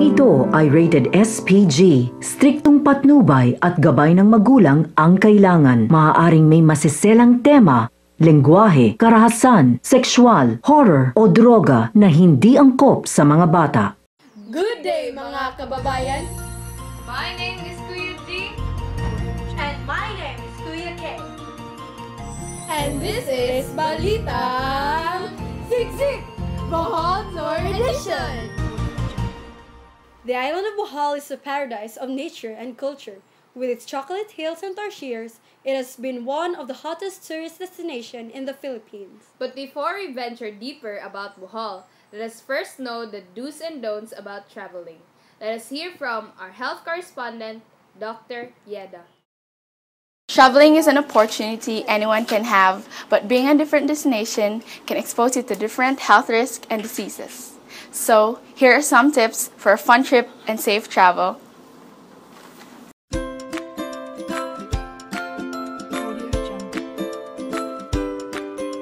Programang ito ay rated SPG. Striktong patnubay at gabay ng magulang ang kailangan. Maaaring may masiselang tema, lengguwahe, karahasan, sexual, horror o droga na hindi angkop sa mga bata. Good day mga kababayan! My name is Kuya G. And my name is Kuya K. And this is Balitang Siksik! Bohol Output Edition! The island of Bohol is a paradise of nature and culture. With its chocolate hills and tarsiers, it has been one of the hottest tourist destinations in the Philippines. But before we venture deeper about Bohol, let us first know the do's and don'ts about traveling. Let us hear from our health correspondent, Dr. Yeda. Traveling is an opportunity anyone can have, but being a different destination can expose you to different health risks and diseases. So, here are some tips for a fun trip and safe travel.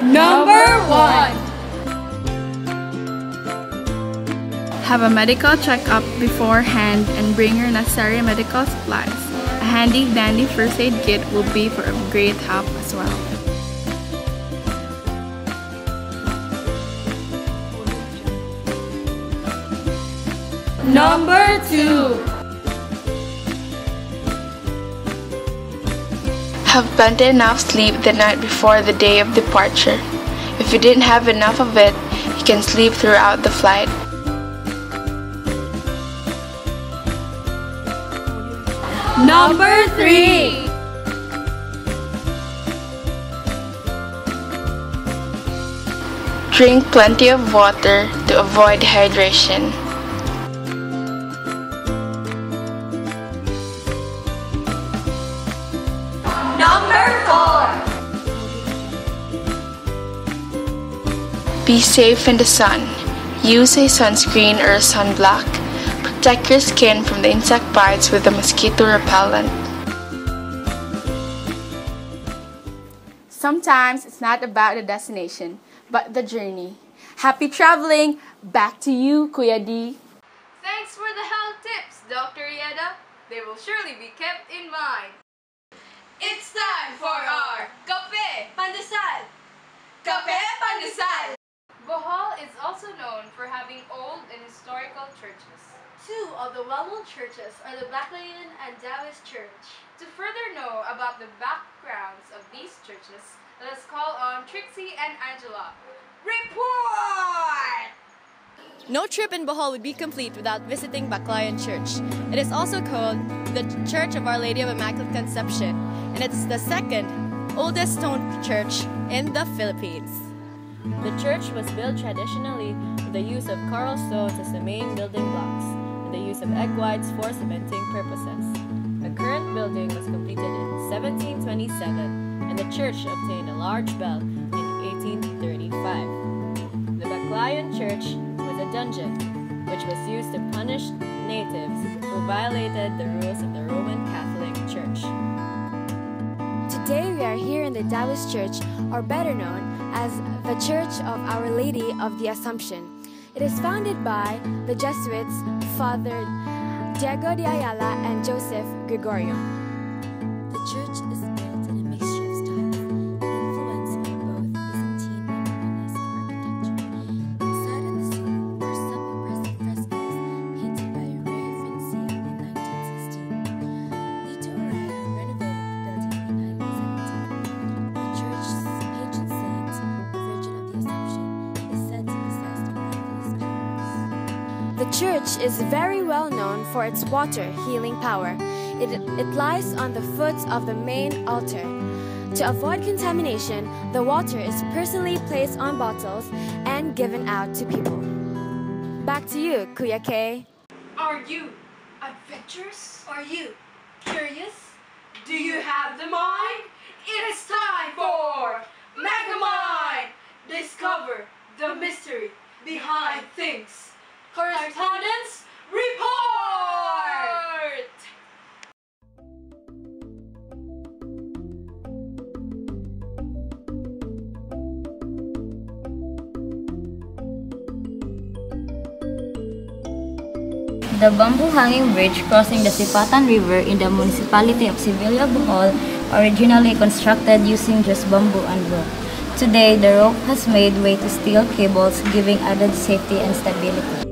Number 1. Have a medical checkup beforehand and bring your necessary medical supplies. A handy dandy first aid kit will be for a great help as well. Number 2. Have plenty enough sleep the night before the day of departure. If you didn't have enough of it, you can sleep throughout the flight. Number 3. Drink plenty of water to avoid dehydration. Number 4. Be safe in the sun. Use a sunscreen or a sunblock. Protect your skin from the insect bites with a mosquito repellent. Sometimes it's not about the destination, but the journey. Happy traveling! Back to you, Kuya D. Thanks for the health tips, Dr. Yeda. They will surely be kept in mind. It's time for our Kape Pandesal! Kape Pandesal! Bohol is also known for having old and historical churches. Two of the well-known churches are the Baclayan and Taoist Church. To further know about the backgrounds of these churches, let us call on Trixie and Angela. Report! No trip in Bohol would be complete without visiting Baclayan Church. It is also called the Church of Our Lady of Immaculate Conception, and it's the second oldest stone church in the Philippines. The church was built traditionally with the use of coral stones as the main building blocks, and the use of egg whites for cementing purposes. The current building was completed in 1727, and the church obtained a large bell in 1835. The Baclayan Church was a dungeon, which was used to punish natives who violated the rules of the Roman Catholic Church. Today we are here in the Taoist Church, or better known as the Church of Our Lady of the Assumption. It is founded by the Jesuits Father Diego de Ayala and Joseph Gregorio. The church is built in a mixture of styles, influenced by both Byzantine and Romanesque architecture. Inside on the ceiling are some impressive frescoes painted by Ray Francia in 1916. Lito Araya renovated the building in 1917. The church's patron saint, the Virgin of the Assumption, is said to possess miraculous powers. The church is very well known for its water healing power. It lies on the foot of the main altar. To avoid contamination, the water is personally placed on bottles and given out to people. Back to you, Kuya K. Are you adventurous? Are you curious? Do you have the mind? It is time for Megamind! Discover the mystery behind things. Correspondence Report! The bamboo hanging bridge crossing the Sipatan River in the municipality of Sevilla, Bohol, originally constructed using just bamboo and rope. Today, the rope has made way to steel cables, giving added safety and stability.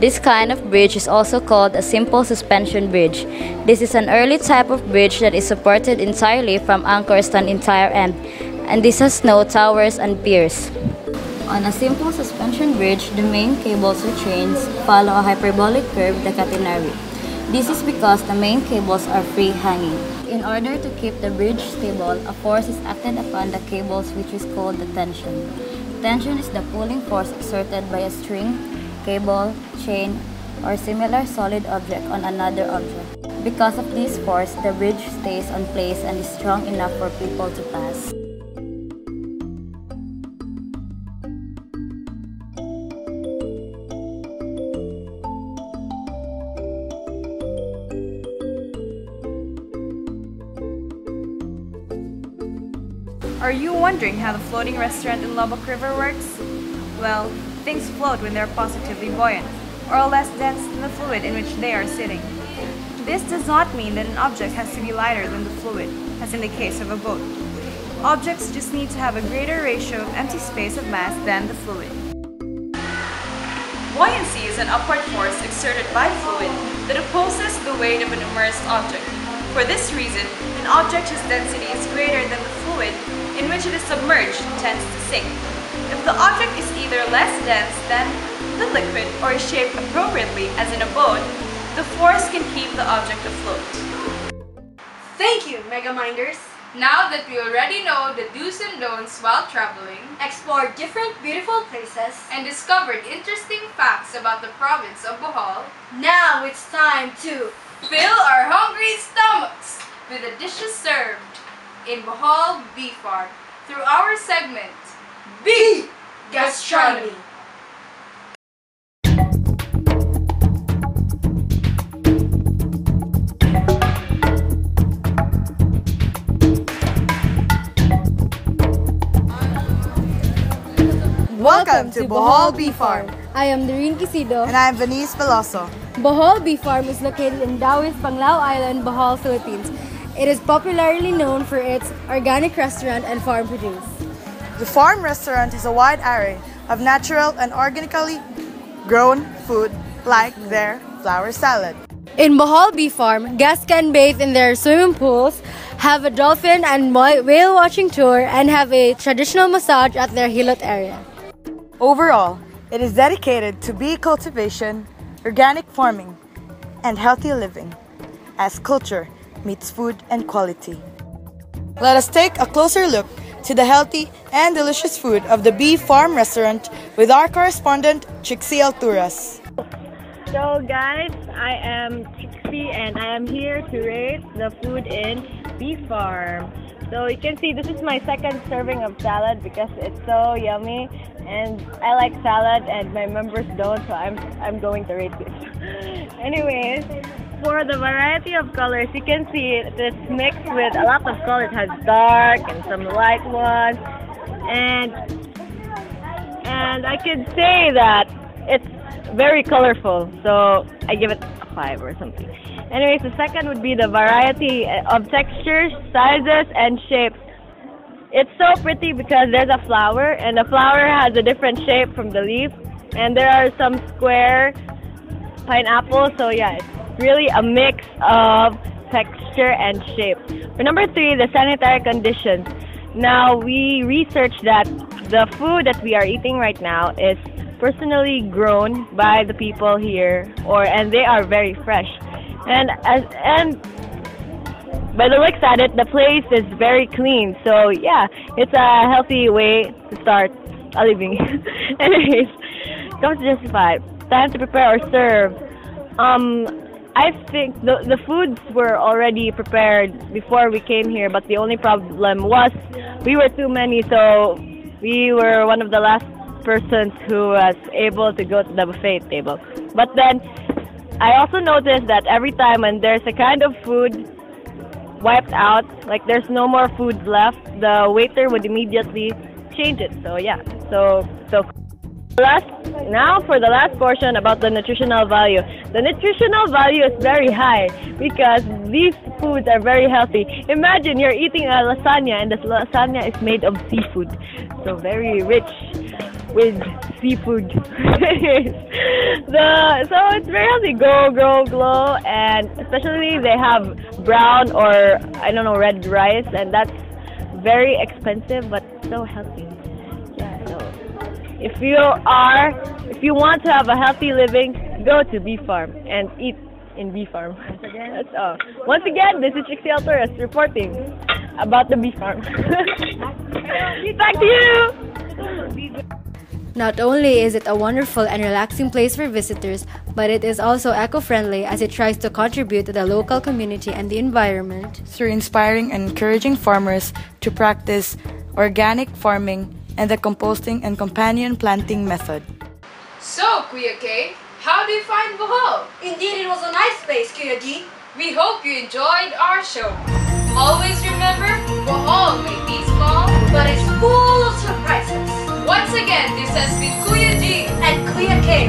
This kind of bridge is also called a simple suspension bridge. This is an early type of bridge that is supported entirely from anchors to an entire end, and this has no towers and piers. On a simple suspension bridge, the main cables or chains follow a hyperbolic curve, the catenary. This is because the main cables are free hanging. In order to keep the bridge stable, a force is acted upon the cables, which is called the tension. Tension is the pulling force exerted by a string, cable, chain, or similar solid object on another object. Because of this force, the bridge stays on place and is strong enough for people to pass. Are you wondering how the floating restaurant in Lubbock River works? Well, things float when they're positively buoyant, or less dense than the fluid in which they are sitting. This does not mean that an object has to be lighter than the fluid, as in the case of a boat. Objects just need to have a greater ratio of empty space of mass than the fluid. Buoyancy is an upward force exerted by fluid that opposes the weight of an immersed object. For this reason, an object whose density is greater than the fluid in which it is submerged tends to sink. If the object is either less dense than the liquid or is shaped appropriately, as in a boat, the force can keep the object afloat. Thank you, Megaminders! Now that we already know the do's and don'ts while traveling, Explore different beautiful places, and discovered interesting facts about the province of Bohol, now it's time to fill our hungry stomachs with the dishes served in Bohol Bee Farm through our segment, Bee Gastronomy. Welcome to Bohol Bee Farm. I am Doreen Quisido. And I'm Venice Veloso. Bohol Bee Farm is located in Dawis, Panglao Island, Bohol, Philippines. It is popularly known for its organic restaurant and farm produce. The farm restaurant is a wide array of natural and organically grown food like their flower salad. In Bohol Bee Farm, guests can bathe in their swimming pools, have a dolphin and whale watching tour, and have a traditional massage at their hilot area. Overall, it is dedicated to bee cultivation, organic farming, and healthy living, as culture meets food and quality. Let us take a closer look to the healthy and delicious food of the Bee Farm restaurant with our correspondent, Trixie Alturas. So guys, I am Trixie and I am here to rate the food in Bee Farm. So you can see this is my second serving of salad because it's so yummy and I like salad and my members don't, so I'm going to rate this. Anyways, for the variety of colors, you can see it's mixed with a lot of colors. It has dark and some light ones, and I can say that it's very colorful, so I give it a 5 or something. Anyways, the second would be the variety of textures, sizes, and shapes. It's so pretty because there's a flower, and the flower has a different shape from the leaf, and there are some square pineapples, so yeah, it's really a mix of texture and shape. For number 3, the sanitary conditions. Now, we researched that the food that we are eating right now is personally grown by the people here, and they are very fresh. And by the looks at it, the place is very clean. So yeah, it's a healthy way to start a living. Anyways, come to justify. Time to prepare or serve. I think the foods were already prepared before we came here, but the only problem was we were too many, so we were one of the last persons who was able to go to the buffet table. But then I also noticed that every time when there's a kind of food wiped out, like there's no more food left, the waiter would immediately change it. So yeah, so last Now for the last portion about the nutritional value. The nutritional value is very high because these foods are very healthy. Imagine you're eating a lasagna and the lasagna is made of seafood. So very rich with seafood. So it's very healthy. Go, grow, glow, and especially they have brown or I don't know, red rice, and that's very expensive but so healthy. Yeah, so if you want to have a healthy living, go to Bee Farm and eat in Bee Farm. That's all. Once again, this is Trixie Alturas reporting about the Bee Farm. Back to you! Not only is it a wonderful and relaxing place for visitors, but it is also eco-friendly as it tries to contribute to the local community and the environment through inspiring and encouraging farmers to practice organic farming and the composting and companion planting method. So, Kuya K, how do you find Bohol? Indeed, it was a nice place, Kuya G. We hope you enjoyed our show. Always remember, Bohol may be small, but it's full of surprises. Once again, this has been Kuya G and Kuya K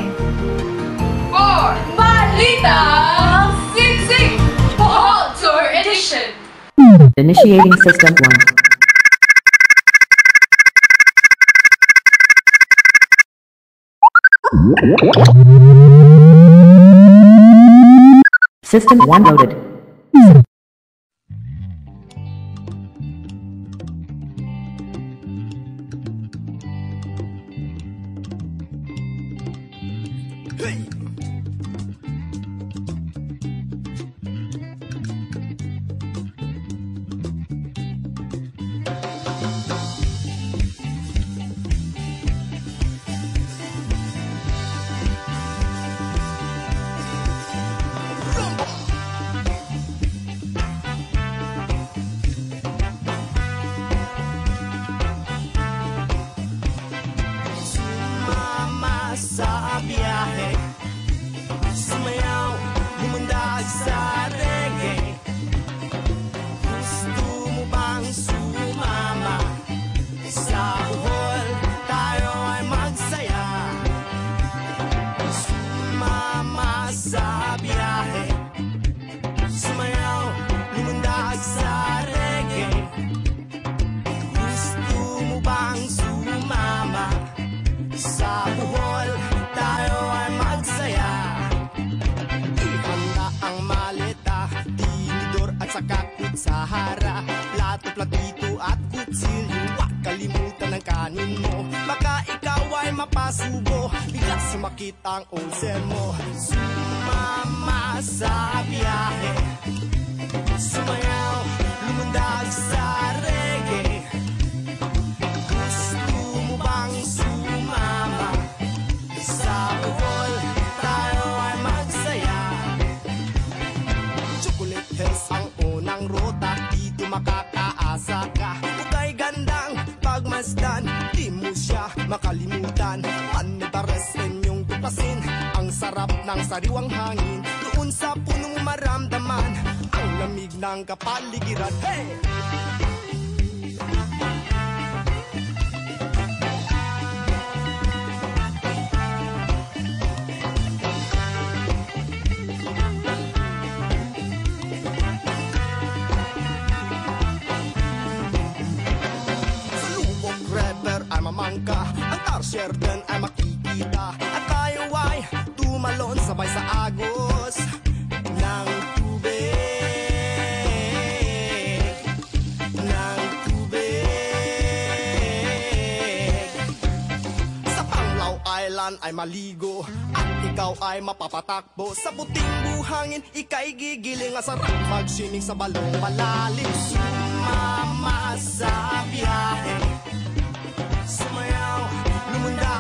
for Balita Siksik Bohol Tour Edition. Initiating System 1. System 1 loaded. Sa biyahe, sumayaw, lumundag sa reggae. Gusto mo bang sumama? Sa Bohol, tayo ay magsaya. Sumama sa biyahe, sumayaw, lumundag sa reggae. Gusto mo bang sumama? Sa Bohol, tayo ay magsaya. Ihanda ang maleta, tinidor at sakakot sa hara. Plato, platito at kutsilyo, huwag kalimutan ang kanin mo. Baka ikaw ay mapasubo, bigla sumakit ang ulcer mo. Sumama sa biyahe, sumayaw, lumundag sa reggae. Gusto mo bang sumama? Sa Bohol, tayo ay magsaya. Chocolate Hills ang unang ruta, dito makakaasa ka. Ukay gandang pagmasdan, di mo siya makalimutan. Manitares inyong tuklasin, ang sarap ng sariwang hangin. Doon sa punong maramdaman, ang lamig ng kapaligiran. Hey! Mamangka, ang tarsier din ay makikita. At tayo ay tumalon sabay sa agos ng tubig. Ng tubig. Sa Panglao Island ay maligo, at ikaw ay mapapatakbo. Sa puting buhangin, ika'y gigiling. Ang sarap magsining sa balong malalim. Sumama sa biyahe, sumayaw, lumundag